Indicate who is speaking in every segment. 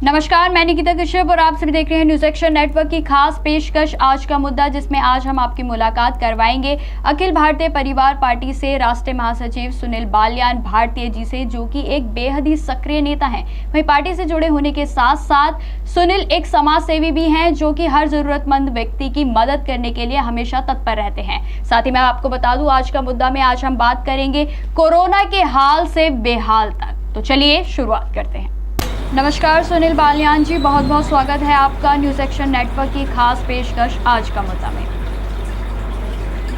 Speaker 1: नमस्कार, मैं निकिता कश्यप और आप सभी देख रहे हैं न्यूज एक्शन नेटवर्क की खास पेशकश आज का मुद्दा, जिसमें आज हम आपकी मुलाकात करवाएंगे अखिल भारतीय परिवार पार्टी से राष्ट्रीय महासचिव सुनील बालियान भारतीय जी से, जो कि एक बेहद ही सक्रिय नेता हैं। वहीं पार्टी से जुड़े होने के साथ साथ सुनील एक समाज सेवी भी हैं, जो कि हर जरूरतमंद व्यक्ति की मदद करने के लिए हमेशा तत्पर रहते हैं। साथ ही मैं आपको बता दूं, आज का मुद्दा में आज हम बात करेंगे कोरोना के हाल से बेहाल तक। तो चलिए शुरुआत करते हैं। नमस्कार सुनील बालियान जी, बहुत बहुत स्वागत है आपका न्यूज एक्शन नेटवर्क की खास पेशकश आज का मुद्दा में।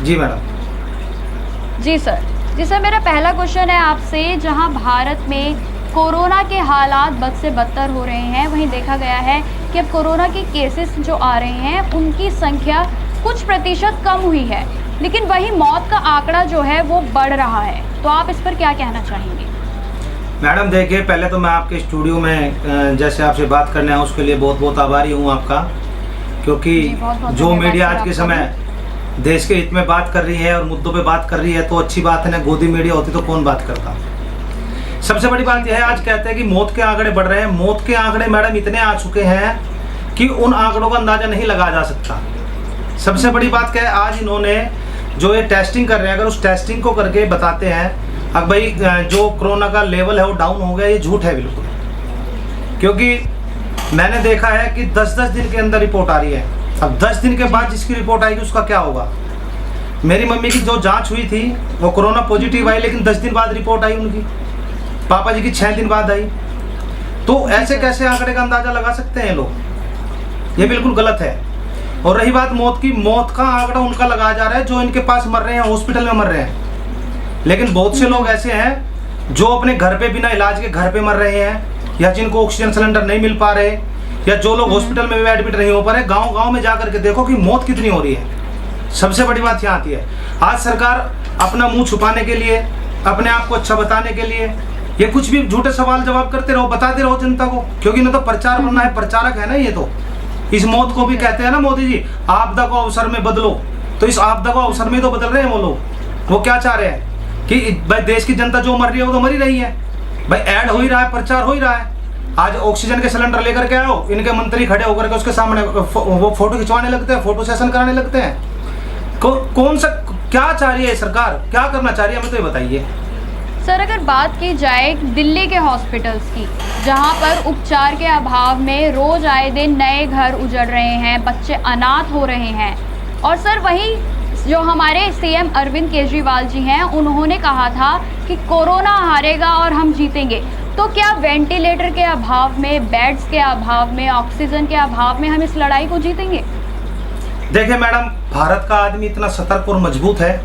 Speaker 2: जी मैडम।
Speaker 1: जी सर, मेरा पहला क्वेश्चन है आपसे। जहां भारत में कोरोना के हालात बद से बदतर हो रहे हैं, वहीं देखा गया है कि अब कोरोना के केसेस जो आ रहे हैं उनकी संख्या कुछ प्रतिशत कम हुई है, लेकिन वही मौत का आंकड़ा जो है वो बढ़ रहा है। तो आप इस पर क्या कहना चाहेंगे?
Speaker 2: मैडम देखिए, पहले तो मैं आपके स्टूडियो में जैसे आपसे बात करने आया उसके लिए बहुत बहुत आभारी हूँ आपका, क्योंकि जो मीडिया आज के समय देश के हित में बात कर रही है और मुद्दों पे बात कर रही है तो अच्छी बात है ना। गोदी मीडिया होती तो कौन बात करता। सबसे बड़ी बात यह है, आज कहते हैं कि मौत के आंकड़े बढ़ रहे हैं। मौत के आंकड़े मैडम इतने आ चुके हैं कि उन आंकड़ों का अंदाजा नहीं लगाया जा सकता। सबसे बड़ी बात क्या है, आज इन्होंने जो ये टेस्टिंग कर रहे हैं, अगर उस टेस्टिंग को करके बताते हैं अब भाई जो कोरोना का लेवल है वो डाउन हो गया, ये झूठ है बिल्कुल। क्योंकि मैंने देखा है कि 10-10 दिन के अंदर रिपोर्ट आ रही है। अब 10 दिन के बाद जिसकी रिपोर्ट आएगी उसका क्या होगा। मेरी मम्मी की जो जांच हुई थी वो कोरोना पॉजिटिव आई, लेकिन 10 दिन बाद रिपोर्ट आई उनकी। पापा जी की 6 दिन बाद आई। तो ऐसे कैसे आंकड़े का अंदाजा लगा सकते हैं लोग? ये बिल्कुल गलत है। और रही बात मौत की, मौत का आंकड़ा उनका लगाया जा रहा है जो इनके पास मर रहे हैं, हॉस्पिटल में मर रहे हैं। लेकिन बहुत से लोग ऐसे हैं जो अपने घर पे बिना इलाज के घर पे मर रहे हैं, या जिनको ऑक्सीजन सिलेंडर नहीं मिल पा रहे, या जो लोग हॉस्पिटल में भी एडमिट नहीं हो पा रहे। गांव-गांव में जाकर के देखो कि मौत कितनी हो रही है। सबसे बड़ी बात यहाँ आती है, आज सरकार अपना मुंह छुपाने के लिए, अपने आप को अच्छा बताने के लिए ये कुछ भी झूठे सवाल जवाब करते रहो, बताते रहो जनता को, क्योंकि ना तो प्रचार बनना है, प्रचारक है ना ये तो। इस मौत को भी कहते हैं ना मोदी जी, आपदा को अवसर में बदलो। तो इस आपदा को अवसर में तो बदल रहे हैं वो लोग। वो क्या चाह रहे हैं कि भाई देश की जनता जो मर रही है वो तो मर ही रही है। भाई ऐड हो ही रहा है, प्रचार हो ही रहा है। आज ऑक्सीजन के सिलेंडर लेकर के आओ, इनके मंत्री खड़े होकर के उसके सामने वो फोटो खिंचवाने लगते हैं, फोटो सेशन कराने लगते हैं। कौन सा क्या चाह रही है सरकार, क्या करना चाह रही है, हमें तो ये बताइए।
Speaker 1: सर, अगर बात की जाए दिल्ली के हॉस्पिटल्स की, जहां पर उपचार के अभाव में रोज आए दिन नए घर उजड़ रहे हैं, बच्चे अनाथ हो रहे हैं, और सर वहीं जो हमारे सीएम अरविंद केजरीवाल जी हैं, उन्होंने कहा था कि कोरोना हारेगा और हम जीतेंगे। तो क्या वेंटिलेटर के अभाव में, बेड्स के अभाव में, ऑक्सीजन के अभाव में हम इस लड़ाई को जीतेंगे?
Speaker 2: देखिए मैडम, भारत का आदमी इतना सतर्क और मजबूत है,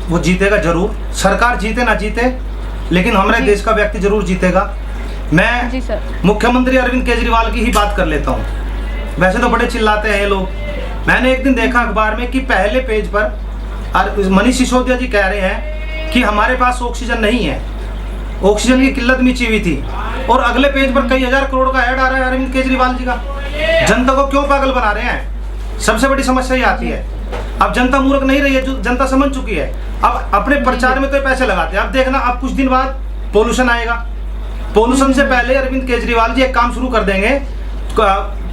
Speaker 2: वो जीतेगा जरूर। सरकार जीते ना जीते, लेकिन हमारे देश का व्यक्ति जरूर जीतेगा। मैं मुख्यमंत्री अरविंद केजरीवाल की ही बात कर लेता हूँ। वैसे तो बड़े चिल्लाते हैं ये लोग। मैंने एक दिन देखा अखबार में कि पहले पेज पर मनीष सिसोदिया जी कह रहे हैं कि हमारे पास ऑक्सीजन नहीं है, ऑक्सीजन की किल्लत मची हुई थी, और अगले पेज पर कई हजार करोड़ का ऐड आ रहा है अरविंद केजरीवाल जी का। जनता को क्यों पागल बना रहे हैं? सबसे बड़ी समस्या ये आती है। अब जनता मूर्ख नहीं रही है, जो जनता समझ चुकी है। अब अपने प्रचार में तो पैसे लगाते हैं। अब देखना, अब कुछ दिन बाद पोल्यूशन आएगा। पोल्यूशन से पहले अरविंद केजरीवाल जी एक काम शुरू कर देंगे।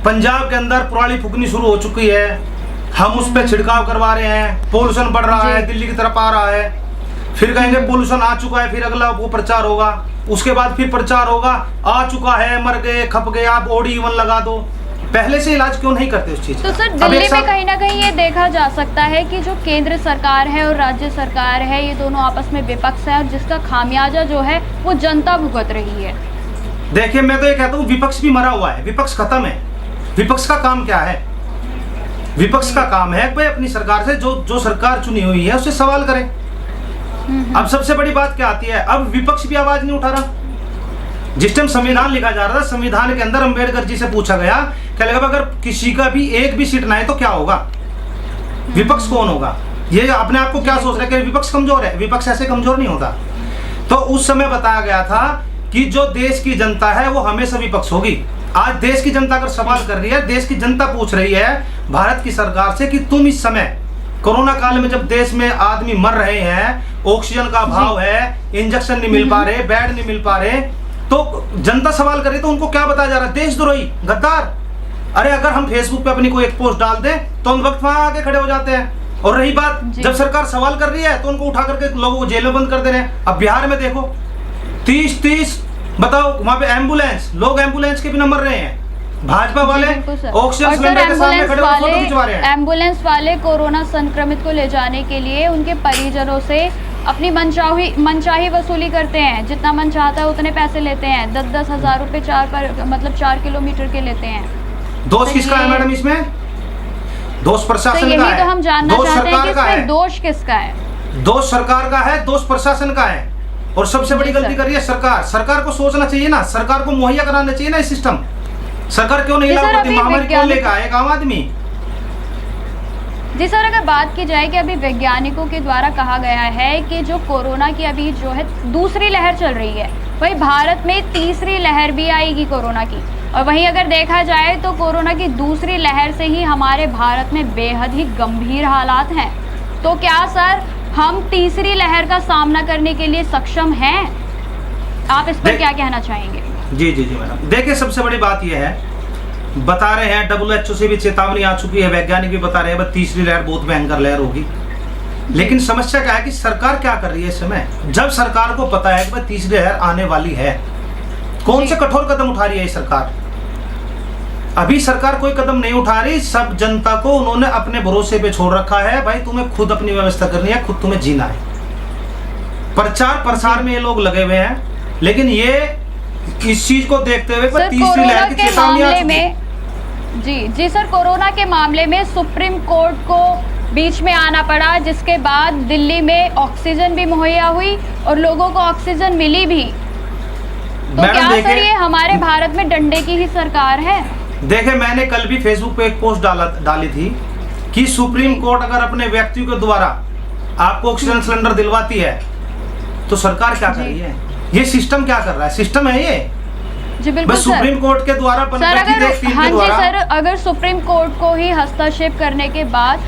Speaker 2: पंजाब के अंदर पराली फूकनी शुरू हो चुकी है, हम उस पर छिड़काव करवा रहे हैं, पोल्यूशन बढ़ रहा है, दिल्ली की तरफ आ रहा है। फिर कहेंगे पोल्यूशन आ चुका है, फिर अगला वो प्रचार होगा। उसके बाद फिर प्रचार होगा, आ चुका है, मर गए, खप गए, आप OD1 लगा दो। पहले से इलाज क्यों नहीं करते उस चीज?
Speaker 1: तो सर दिल्ली में कहीं ना कहीं ये देखा जा सकता है कि जो केंद्र सरकार है और राज्य सरकार है, ये दोनों आपस में विपक्ष है, और जिसका खामियाजा जो है वो जनता भुगत रही है।
Speaker 2: देखिए, मैं तो ये कहता हूँ विपक्ष भी मरा हुआ है, विपक्ष खत्म है। विपक्ष का काम क्या है? विपक्ष का काम है भाई अपनी सरकार से, जो सरकार चुनी हुई है उससे सवाल करें। अब सबसे बड़ी बात क्या आती है, अब विपक्ष भी आवाज नहीं उठा रहा। जिस टाइम संविधान लिखा जा रहा था, संविधान के अंदर अंबेडकर जी से पूछा गया क्या लगा अगर किसी का भी एक भी सीट ना है तो क्या होगा? विपक्ष कौन होगा? ये अपने आप को क्या सोच रहा है कि विपक्ष कमजोर है? विपक्ष ऐसे कमजोर नहीं होता। तो उस समय बताया गया था कि जो देश की जनता है वो हमेशा विपक्ष होगी। आज देश की जनता अगर सवाल कर रही है, देश की जनता पूछ रही है भारत की सरकार से कि तुम इस समय कोरोना काल में जब देश में आदमी मर रहे हैं, ऑक्सीजन का अभाव है, इंजेक्शन नहीं मिल पा रहे, बेड नहीं मिल पा रहे, तो जनता सवाल करे तो उनको क्या बताया जा रहा है? देशद्रोही, गद्दार। अरे अगर हम फेसबुक पे अपनी कोई एक पोस्ट डाल दें तो हम वक्त वहां आके खड़े हो जाते हैं। और रही बात, जब सरकार सवाल कर रही है तो उनको उठा करके लोगों को जेल में बंद कर दे रहे हैं। अब बिहार में देखो 30 बताओ, वहां पे एम्बुलेंस, लोग एम्बुलेंस के बिना मर रहे हैं। भाजपा वाले ऑक्सीजन सिलेंडर के सामने खड़े होकर फोटो खिंचवा रहे हैं।
Speaker 1: एम्बुलेंस वाले कोरोना संक्रमित को ले जाने के लिए उनके परिजनों से अपनी मनचाही वसूली करते हैं। जितना मन चाहता है उतने पैसे लेते हैं। 10-10 हज़ार रुपए 4 किलोमीटर के लेते हैं।
Speaker 2: दोष किसका है मैडम इसमें? दोष प्रशासन का है।
Speaker 1: तो हम जानना चाहते हैं कि इसमें दोष किसका है?
Speaker 2: दोष सरकार का है, दोष प्रशासन का है। और सबसे बड़ी गलती कर रही है सरकार। सरकार को सोचना चाहिए ना, सरकार को मुहैया कराना चाहिए ना ये सिस्टम। सरकार क्यों नहीं लागू करती? महामारी क्यों लेकर आए एक आम आदमी?
Speaker 1: जी सर, अगर बात की जाए कि अभी वैज्ञानिकों के द्वारा कहा गया है कि जो कोरोना की अभी जो है दूसरी लहर चल रही है, वही भारत में तीसरी लहर भी आएगी कोरोना की। और वहीं अगर देखा जाए तो कोरोना की दूसरी लहर से ही हमारे भारत में बेहद ही गंभीर हालात हैं। तो क्या सर हम तीसरी लहर का सामना करने के लिए सक्षम हैं? आप इस पर क्या कहना चाहेंगे? जी
Speaker 2: जी जी मैडम, देखिए सबसे बड़ी बात यह है, बता रहे हैं WHO से भी चेतावनी आ चुकी है, वैज्ञानिक भी बता रहे हैं तीसरी लहर बहुत भयंकर लहर होगी। लेकिन समस्या क्या है कि सरकार क्या कर रही है इस समय? जब सरकार को पता है कि तीसरी लहर आने वाली है, कौन से कठोर कदम उठा रही है सरकार? अभी सरकार कोई कदम नहीं उठा रही। सब जनता को उन्होंने अपने भरोसे पे छोड़ रखा है। भाई तुम्हें खुद अपनी व्यवस्था करनी है, खुद तुम्हें जीना है। प्रचार प्रसार में ये लोग लगे हुए हैं, लेकिन ये इस चीज को देखते हुए तीसरी लहर की चेतावनी आ चुकी है।
Speaker 1: जी सर, कोरोना के मामले में सुप्रीम कोर्ट को बीच में आना पड़ा, जिसके बाद दिल्ली में ऑक्सीजन भी मुहैया हुई और लोगों को ऑक्सीजन मिली भी। तो क्या सर ये हमारे भारत में डंडे की ही सरकार है?
Speaker 2: देखे, मैंने कल भी फेसबुक पे एक पोस्ट डाली थी कि सुप्रीम कोर्ट अगर अपने व्यक्ति के द्वारा आपको ऑक्सीजन सिलेंडर दिलवाती है तो सरकार क्या कर रही है? ये सिस्टम क्या कर रहा है? सिस्टम है ये
Speaker 1: जी बिल्कुल
Speaker 2: सुप्रीम कोर्ट के द्वारा
Speaker 1: सर, अगर सुप्रीम कोर्ट को ही हस्तक्षेप करने के बाद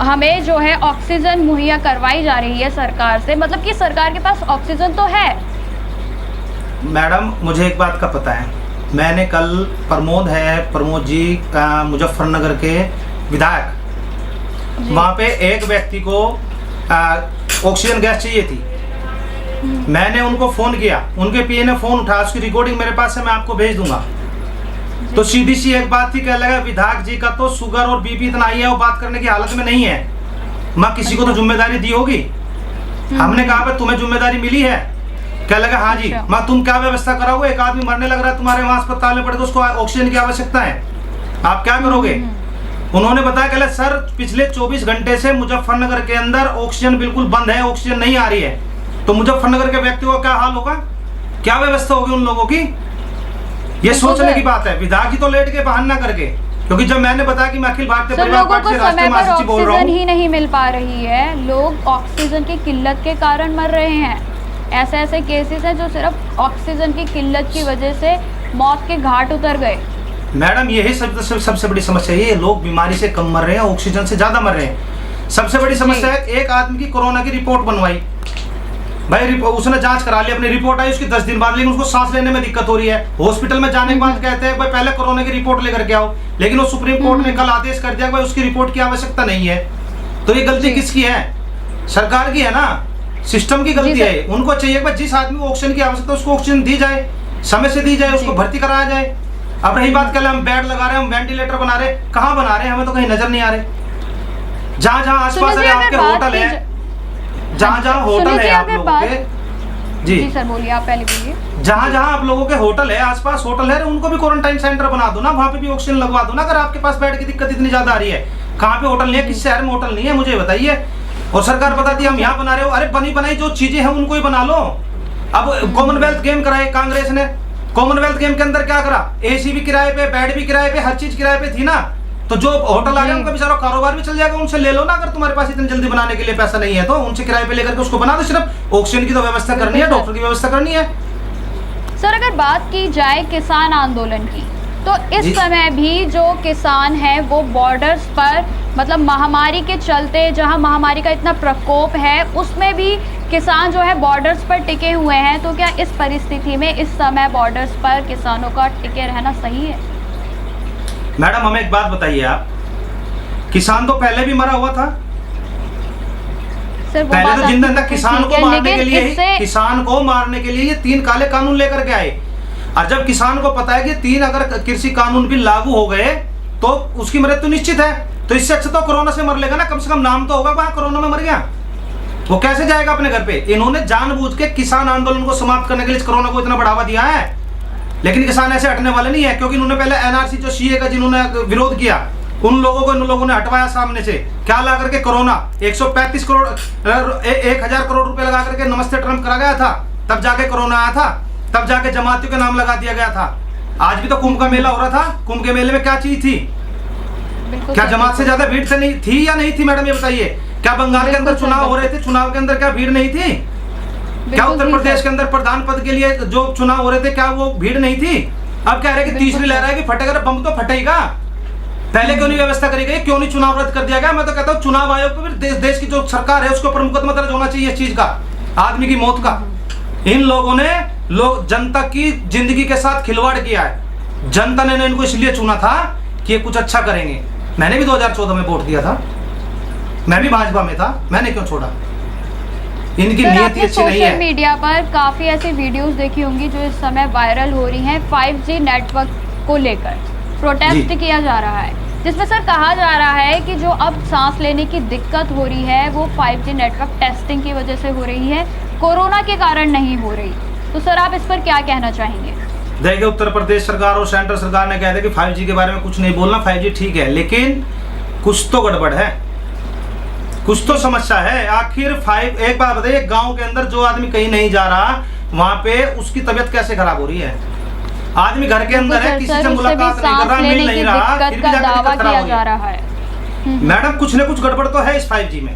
Speaker 1: हमें जो है ऑक्सीजन मुहैया करवाई जा रही है सरकार से, मतलब कि सरकार के पास ऑक्सीजन तो है।
Speaker 2: मैडम मुझे एक बात का पता है, मैंने कल प्रमोद जी मुजफ्फरनगर के विधायक, वहाँ पे एक व्यक्ति को ऑक्सीजन गैस चाहिए थी। मैंने उनको फोन किया, उनके पीए ने फोन उठाया, उसकी रिकॉर्डिंग मेरे पास है, मैं आपको भेज दूंगा। तो सीधी सी एक बात थी, कह लगा विधायक जी का तो शुगर और बीपी इतना ही है, वो बात करने की हालत में नहीं है। माँ किसी को तो जिम्मेदारी दी होगी। हमने कहा भाई तुम्हें जिम्मेदारी मिली है? क्या लगा हाँ जी। माँ तुम क्या व्यवस्था कराओगे? एक आदमी मरने लग रहा है तुम्हारे वहां अस्पताल में पड़े तो उसको ऑक्सीजन की आवश्यकता है, आप क्या करोगे? उन्होंने बताया कहला सर पिछले 24 घंटे से मुजफ्फरनगर के अंदर ऑक्सीजन बिल्कुल बंद है, ऑक्सीजन नहीं आ रही है। तो मुजफ्फरनगर के व्यक्ति को क्या हाल होगा, क्या व्यवस्था होगी उन लोगों की? ये सोचने की बात है। विधायक जी तो लेट के बहाना करके, क्योंकि जब मैंने बताया कि मैं अखिल भारतीय परिवार पार्टी से राष्ट्रीय महासचिव बोल रहा हूँ,
Speaker 1: ही नहीं मिल पा रही है, लोग ऑक्सीजन की किल्लत के कारण मर रहे हैं। ऐसे केसेस हैं जो सिर्फ ऑक्सीजन की किल्लत की वजह से मौत के घाट उतर गए।
Speaker 2: मैडम यही सबसे बड़ी समस्या है, लोग बीमारी से कम मर रहे हैं, ऑक्सीजन से ज्यादा मर रहे हैं। सबसे बड़ी समस्या है, एक आदमी की कोरोना की रिपोर्ट बनवाई, भाई उसने जांच करा ली, अपनी रिपोर्ट आई उसकी 10 दिन बाद, लेकिन उसको सांस लेने में दिक्कत हो रही है। हॉस्पिटल में जाने के बाद कहते हैं भाई पहले कोरोना की रिपोर्ट लेकर के आओ, लेकिन वो सुप्रीम कोर्ट ने कल आदेश कर दिया भाई उसकी रिपोर्ट की आवश्यकता नहीं है। तो ये गलती किसकी है? सरकार की है ना, सिस्टम की गलती है। उनको चाहिए कि जिस आदमी को ऑक्सीजन की आवश्यकता उसको ऑक्सीजन दी जाए, समय से दी जाए, उसको भर्ती कराया जाए। अब रही बात कल हम बेड लगा रहे हैं, हम वेंटिलेटर बना रहे, कहाँ बना रहे हैं हमें तो कहीं नजर नहीं आ रहे। जहाँ जहाँ आसपास आपके होटल है, जहाँ होटल है आप लोगों के, जी
Speaker 1: सर बोलिए, आप पहले बोलिए।
Speaker 2: जहाँ आप लोगों के होटल है, आसपास होटल है, उनको भी क्वारंटाइन सेंटर बना दो ना, वहाँ पे भी ऑक्सीजन लगवा दो ना। अगर आपके पास बेड की दिक्कत इतनी ज्यादा आ रही है, कहाँ पे होटल नहीं है, किस शहर में होटल नहीं है मुझे बताइए। और सरकार बताती है हम यहाँ बना रहे हो, अरे बनी बनाई जो चीजें हैं उनको ही बना लो। अब कॉमनवेल्थ गेम कराए कांग्रेस ने, कॉमनवेल्थ गेम के अंदर क्या करा, एसी भी किराए पे, बेड भी किराए पे, हर चीज किराए पे थी ना। तो जो होटल आ गया उनका बेचारा कारोबार भी चल जाएगा, उनसे ले लो ना। अगर तुम्हारे पास इतनी जल्दी बनाने के लिए पैसा नहीं है तो उनसे किराए पे लेकर के उसको बना दो। सिर्फ ऑक्सीजन की तो व्यवस्था करनी है, डॉक्टर की व्यवस्था करनी है।
Speaker 1: सर अगर बात की जाए किसान आंदोलन की, तो इस समय भी जो किसान हैं वो बॉर्डर्स पर, मतलब महामारी के चलते, जहां महामारी का इतना प्रकोप है उसमें भी किसान जो है बॉर्डर्स पर टिके हुए हैं, तो क्या इस परिस्थिति में इस समय बॉर्डर्स पर किसानों का टिके रहना सही है?
Speaker 2: मैडम हमें एक बात बताइए, आप किसान तो पहले भी मरा हुआ था। पहले तो जिंदा था, किसान को मारने के लिए किसान को मारने के लिए ये 3 काले कानून लेकर के आए। और जब किसान को पता है कि 3 अगर कृषि कानून भी लागू हो गए तो उसकी मृत्यु निश्चित है, तो इससे अच्छा तो कोरोना से मर लेगा ना, कम से कम नाम तो होगा वहां कोरोना में मर गया। वो कैसे जाएगा अपने घर पे? इन्होंने जानबूझ के किसान आंदोलन को समाप्त करने के लिए कोरोना को इतना बढ़ावा दिया है, लेकिन किसान ऐसे हटने वाले नहीं है, क्योंकि इन्होंने पहले एनआरसी जो सीए का जिन्होंने विरोध किया उन लोगों ने हटवाया सामने से। क्या ला करके कोरोना 135 करोड़ 1000 करोड़ रुपए लगा करके नमस्ते ट्रम्प करा गया था, तब जाके कोरोना आया था, तब जाके जमातियों का नाम लगा दिया गया था। आज भी तो कुंभ का मेला हो रहा था, कुंभ के मेले में क्या चीज थी? क्या जमात से ज्यादा भीड़ से नहीं थी या नहीं थी? मैडम ये बताइए, क्या बंगाल के अंदर चुनाव हो रहे थे, चुनाव के अंदर क्या भीड़ नहीं थी? क्या उत्तर प्रदेश के अंदर प्रधान पद के लिए जो चुनाव हो रहे थे क्या वो भीड़ नहीं थी? अब कह रहे कि तीसरी लहर आएगी, फटेगा, बम तो फटेगा। पहले क्यों नहीं व्यवस्था करी गई? क्यों नहीं चुनाव रद्द कर दिया गया? मैं तो कहता हूँ चुनाव आयोग को भी देश की जो सरकार है उसके ऊपर मुकदमा दर्ज होना चाहिए इस चीज का, आदमी की मौत का। इन लोगों ने जनता की जिंदगी के साथ खिलवाड़ किया है। जनता ने इनको इसलिए चुना था कि ये कुछ अच्छा करेंगे। मैंने भी 2014 में वोट दिया था, मैं भी भाजपा में था, मैंने क्यों छोड़ा? इनकी नीयत अच्छी नहीं है।
Speaker 1: सोशल मीडिया पर काफी ऐसी वीडियोस देखी होंगी जो इस समय वायरल हो रही हैं 5G नेटवर्क को लेकर प्रोटेस्ट किया जा रहा है, जिसमें सर कहा जा रहा है कि जो अब सांस लेने की दिक्कत हो रही है वो 5G नेटवर्क टेस्टिंग की वजह से हो रही है, कोरोना के कारण नहीं हो रही। तो सर आप इस पर क्या कहना चाहेंगे?
Speaker 2: देखिए, उत्तर प्रदेश सरकार और सेंट्रल सरकार ने कहा था कि 5G के बारे में कुछ नहीं बोलना, 5G ठीक है, लेकिन कुछ तो गड़बड़ है, कुछ तो समस्या है। आखिर एक बात बताइए, गांव के अंदर जो आदमी कहीं नहीं जा रहा वहां पे उसकी तबीयत कैसे खराब हो रही है? आदमी घर के अंदर है, किसी से मुलाकात नहीं कर रहा, मिल नहीं रहा, फिर भी जाकर दिक्कत खराब हो रही है। मैडम कुछ न कुछ गड़बड़ तो है इस 5G में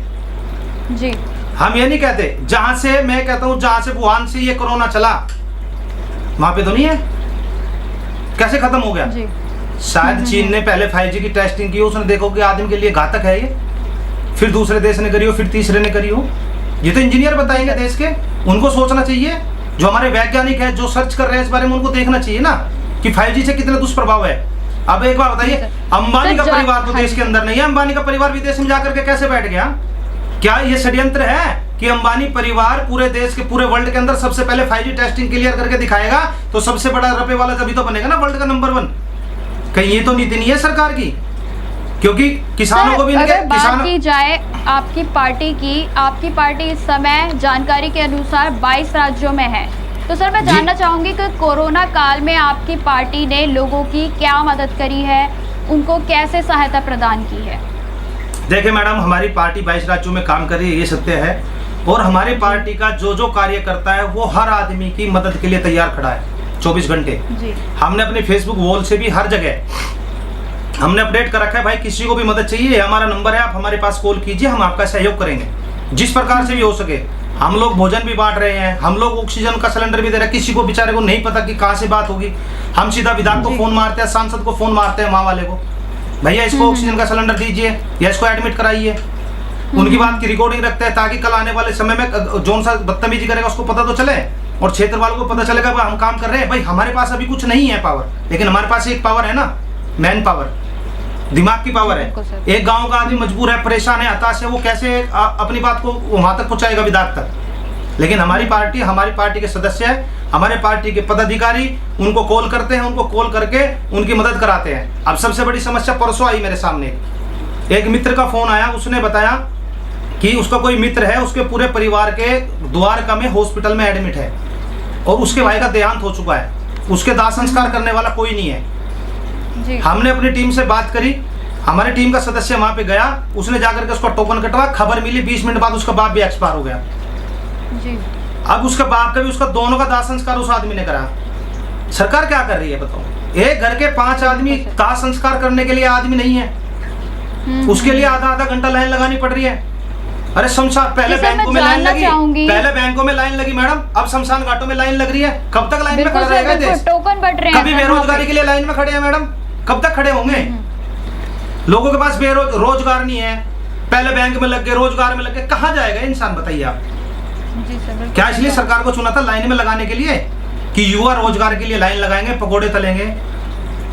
Speaker 1: जी।
Speaker 2: हम ये नहीं कहते, जहां से मैं कहता हूं जहां से वुहान से ये कोरोना चला वहां पे तो नहीं है, कैसे खत्म हो गया? शायद चीन ने पहले 5G की टेस्टिंग की, उसने देखो कि आदमी के लिए घातक है ये, फिर दूसरे देश ने करी हो, फिर तीसरे ने करी हो। ये तो इंजीनियर बताएंगे देश के, उनको सोचना चाहिए। जो हमारे वैज्ञानिक है जो सर्च कर रहे हैं इस बारे में, उनको देखना चाहिए ना कि 5G से कितना दुष्प्रभाव है। अब एक बार बताइए, अंबानी का परिवार तो देश के अंदर नहीं है, अंबानी का परिवार विदेश में जाकर के कैसे बैठ गया? क्या ये षड्यंत्र है कि अंबानी परिवार पूरे देश के पूरे वर्ल्ड के अंदर सबसे पहले 5G टेस्टिंग क्लियर करके दिखाएगा तो सबसे बड़ा रुपए वाला तभी तो बनेगा ना, वर्ल्ड का नंबर 1? कहीं ये तो नीति नहीं है सरकार की? क्योंकि किसानों को भी
Speaker 1: अगर बात की जाए आपकी पार्टी इस समय जानकारी के अनुसार 22 राज्यों में है, तो सर मैं जानना चाहूंगी कि कोरोना काल में आपकी पार्टी ने लोगों की क्या मदद करी है, उनको कैसे सहायता प्रदान की है?
Speaker 2: देखिए मैडम, हमारी पार्टी 22 राज्यों में काम कर रही है, ये सत्य है, और हमारी पार्टी का जो कार्य करता है वो हर आदमी की मदद के लिए तैयार खड़ा है 24 घंटे। हमने अपने फेसबुक वॉल से भी हर जगह हमने अपडेट कर रखा है, भाई किसी को भी मदद चाहिए हमारा नंबर है, आप हमारे पास कॉल कीजिए, हम आपका सहयोग करेंगे जिस प्रकार से भी हो सके। हम लोग भोजन भी बांट रहे हैं, हम लोग ऑक्सीजन का सिलेंडर भी दे रहे हैं। किसी को बेचारे को नहीं पता कि कहाँ से बात होगी, हम सीधा विधायक को फोन मारते हैं, सांसद को फोन मारते हैं, वहाँ वाले को, भैया इसको ऑक्सीजन का सिलेंडर दीजिए या इसको एडमिट कराइए। उनकी बात की रिकॉर्डिंग रखते हैं ताकि कल आने वाले समय में जो सा बदतमीजी करेगा उसको पता तो चले और क्षेत्र वालों को पता चलेगा हम काम कर रहे हैं। भाई हमारे पास अभी कुछ नहीं है पावर, लेकिन हमारे पास एक पावर है ना, मैन पावर, दिमाग की पावर है। एक गांव का आदमी मजबूर है, परेशान है, हताश है, वो कैसे अपनी बात को वहां तक पहुंचाएगा विधायक तक? लेकिन हमारी पार्टी के सदस्य है, हमारे पार्टी के पदाधिकारी उनको कॉल करते हैं, उनको कॉल करके उनकी मदद कराते हैं। अब सबसे बड़ी समस्या परसों आई मेरे सामने, एक मित्र का फोन आया, उसने बताया कि उसका कोई मित्र है, उसके पूरे परिवार के द्वारका में हॉस्पिटल में एडमिट है और उसके भाई का देहांत हो चुका है, उसके दाह संस्कार करने वाला कोई नहीं है जी। हमने अपनी टीम से बात करी, हमारी टीम का सदस्य वहां पे गया, उसने जाकर के उसका टोकन कटवा, खबर मिली 20 मिनट बाद उसका बाप भी एक्सपायर हो गया जी। अब उसका बाप का भी उसका दोनों का दाह संस्कार उस आदमी ने करा। सरकार क्या कर रही है बताओ? एक घर के 5 आदमी दाह संस्कार करने के लिए आदमी नहीं है, उसके लिए आधा घंटा लाइन लगानी पड़ रही है। अरे शमशान पहले बैंकों में लाइन लगी, मैडम, अब शमशान घाटों में लाइन लग रही है। कब तक लाइन में खड़ा रहेगा देश?
Speaker 1: टोकन बट रहे हैं,
Speaker 2: कभी बेरोजगारी के लिए लाइन में खड़े हैं मैडम, कब तक खड़े होंगे? लोगों के पास रोजगार नहीं है, पहले बैंक में लग गए, रोजगार में लग गए, कहाँ जाएगा इंसान बताइए आप?
Speaker 1: जी सर, बिल्कुल।
Speaker 2: क्या इसलिए सरकार को चुना था लाइन में लगाने के लिए कि युवा रोजगार के लिए लाइन लगाएंगे, पकोड़े तलेंगे?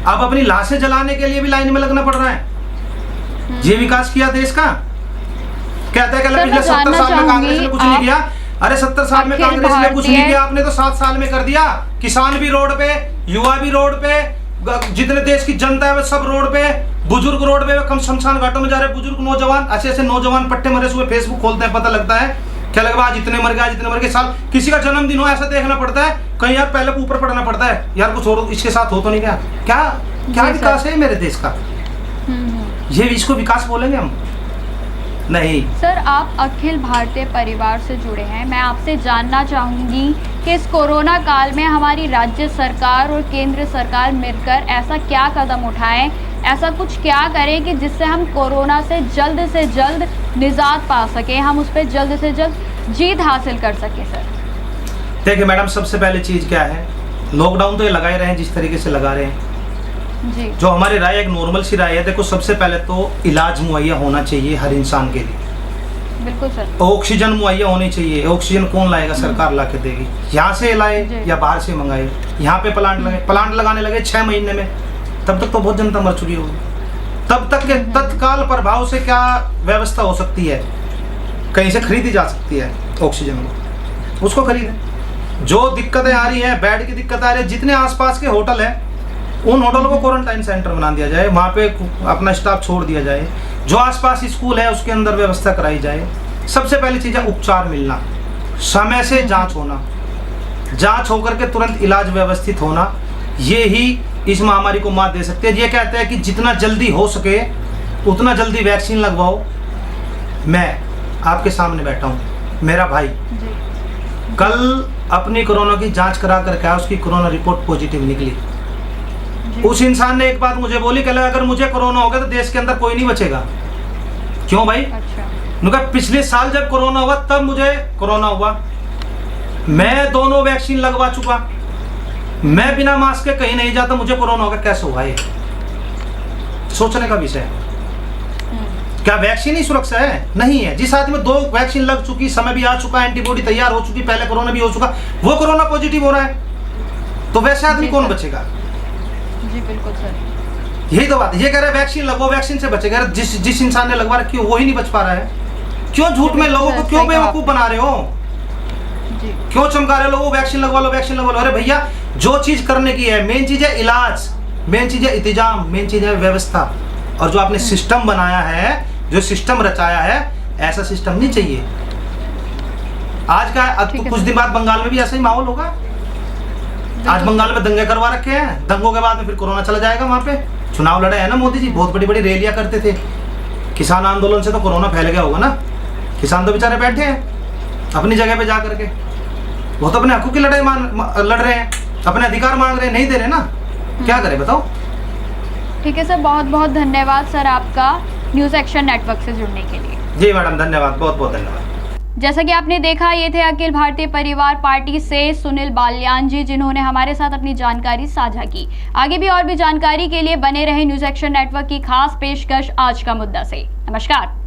Speaker 2: अब अपनी लाशें जलाने के लिए भी लाइन में लगना पड़ रहा है। ये विकास किया देश का? कहता है कि पिछले 70 साल में कांग्रेस ने कुछ नहीं किया। अरे 70 साल में कांग्रेस ने कुछ नहीं किया, आपने तो 7 साल में कर दिया। किसान भी रोड पे, युवा भी रोड पे, जितने देश की जनता है वो सब रोड पे, बुजुर्ग रोड पे, कम शमशान घाटों में जा रहे बुजुर्ग नौजवान, ऐसे नौजवान पट्टे मरे हुए फेसबुक खोलते हैं, पता लगता है क्या लगा आज इतने मर गए, आज इतने मर गए। साल किसी का जन्मदिन हो ऐसा देखना पड़ता है, कहीं यार पहले ऊपर पड़ना पड़ता है, यार कुछ और इसके साथ हो तो नहीं गया। क्या विकास है मेरे देश का? ये इसको विकास बोलेंगे हम? नहीं।
Speaker 1: सर, आप अखिल भारतीय परिवार से जुड़े हैं, मैं आपसे जानना चाहूंगी कि इस कोरोना काल में हमारी राज्य सरकार और केंद्र सरकार मिलकर ऐसा क्या कदम उठाएं, ऐसा कुछ क्या करें कि जिससे हम कोरोना से जल्द निजात पा सकें, हम उस पर जल्द से जल्द जीत हासिल कर सकें? सर
Speaker 2: देखिए मैडम, सबसे पहले चीज़ क्या है, लॉकडाउन तो ये लगा ही रहे हैं जिस तरीके से लगा रहे हैं
Speaker 1: जी।
Speaker 2: जो हमारी राय एक नॉर्मल सी राय है, देखो सबसे पहले तो इलाज मुहैया होना चाहिए हर इंसान के लिए।
Speaker 1: बिल्कुल सर।
Speaker 2: ऑक्सीजन मुहैया होनी चाहिए। ऑक्सीजन कौन लाएगा? सरकार ला के देगी। यहाँ से लाए या बाहर से मंगाए? यहाँ पे प्लांट लगाने लगे 6 महीने में, तब तक तो बहुत जनता मर चुकी होगी। तब तक के तत्काल प्रभाव से क्या व्यवस्था हो सकती है? कहीं से खरीदी जा सकती है ऑक्सीजन को, उसको खरीदें। जो दिक्कतें आ रही हैं, बेड की दिक्कत आ रही है, जितने आसपास के होटल हैं उन होटलों को क्वारंटाइन सेंटर बना दिया जाए, वहाँ पे अपना स्टाफ छोड़ दिया जाए। जो आसपास स्कूल है उसके अंदर व्यवस्था कराई जाए। सबसे पहली चीज़ है उपचार मिलना, समय से जांच होना, जांच होकर के तुरंत इलाज व्यवस्थित होना, ये ही इस महामारी को मात दे सकते हैं। ये कहते हैं कि जितना जल्दी हो सके उतना जल्दी वैक्सीन लगवाओ। मैं आपके सामने बैठा हूँ, मेरा भाई कल अपनी कोरोना की जांच करा करके आया, उसकी कोरोना रिपोर्ट पॉजिटिव निकली। उस इंसान ने एक बात मुझे बोली कि अगर मुझे कोरोना हो गया तो देश के अंदर कोई नहीं बचेगा। क्यों भाई? अच्छा। पिछले साल जब कोरोना हुआ तब मुझे कोरोना हुआ, मैं दोनों वैक्सीन लगवा चुका, मैं बिना मास्क के कहीं नहीं जाता, मुझे कोरोना होगा कैसे हुआ? ये सोचने का विषय है। क्या वैक्सीन ही सुरक्षा है? नहीं है। जिस आदमी में 2 वैक्सीन लग चुकी, समय भी आ चुका, एंटीबॉडी तैयार हो चुकी, पहले कोरोना भी हो चुका, वो कोरोना पॉजिटिव हो रहा है, तो वैसे आदमी कौन बचेगा?
Speaker 1: जी बिल्कुल सर,
Speaker 2: यही तो बात है। ये कह रहे हैं वैक्सीन लगवाओ, वैक्सीन से बचेगा। जिस इंसान ने लगवा रखी है वो ही नहीं बच पा रहा है। क्यों झूठ में लोगों को क्यों बेवकूफ बना रहे हो? क्यों चमका रहे हो लोगों? वैक्सीन लगवा लो, वैक्सीन लगवा लो। अरे भैया, जो चीज करने की है, मेन चीज है इलाज, मेन चीज है इंतजाम, मेन चीज है व्यवस्था। और जो आपने सिस्टम बनाया है, जो सिस्टम रचाया है, ऐसा सिस्टम नहीं चाहिए। आज का कुछ दिन बाद बंगाल में भी ऐसा ही माहौल होगा। आज बंगाल में दंगे करवा रखे हैं, दंगों के बाद में फिर कोरोना चला जाएगा। वहां पे चुनाव लड़े हैं ना मोदी जी, बहुत बड़ी बड़ी रैलियां करते थे। किसान आंदोलन से तो कोरोना फैल गया होगा ना। किसान तो बेचारे बैठे हैं अपनी जगह पे जा करके, वो तो अपने हकों की लड़ाई लड़ रहे हैं, अपने अधिकार मांग रहे हैं, नहीं दे रहे ना, क्या करें बताओ?
Speaker 1: ठीक है सर, बहुत बहुत धन्यवाद सर आपका न्यूज़ एक्शन नेटवर्क से जुड़ने के लिए।
Speaker 2: जी मैडम, धन्यवाद, बहुत बहुत धन्यवाद।
Speaker 1: जैसा कि आपने देखा, ये थे अखिल भारतीय परिवार पार्टी से सुनील बालियान जी, जिन्होंने हमारे साथ अपनी जानकारी साझा की। आगे भी और भी जानकारी के लिए बने रहे न्यूज़ एक्शन नेटवर्क की खास पेशकश आज का मुद्दा से। नमस्कार।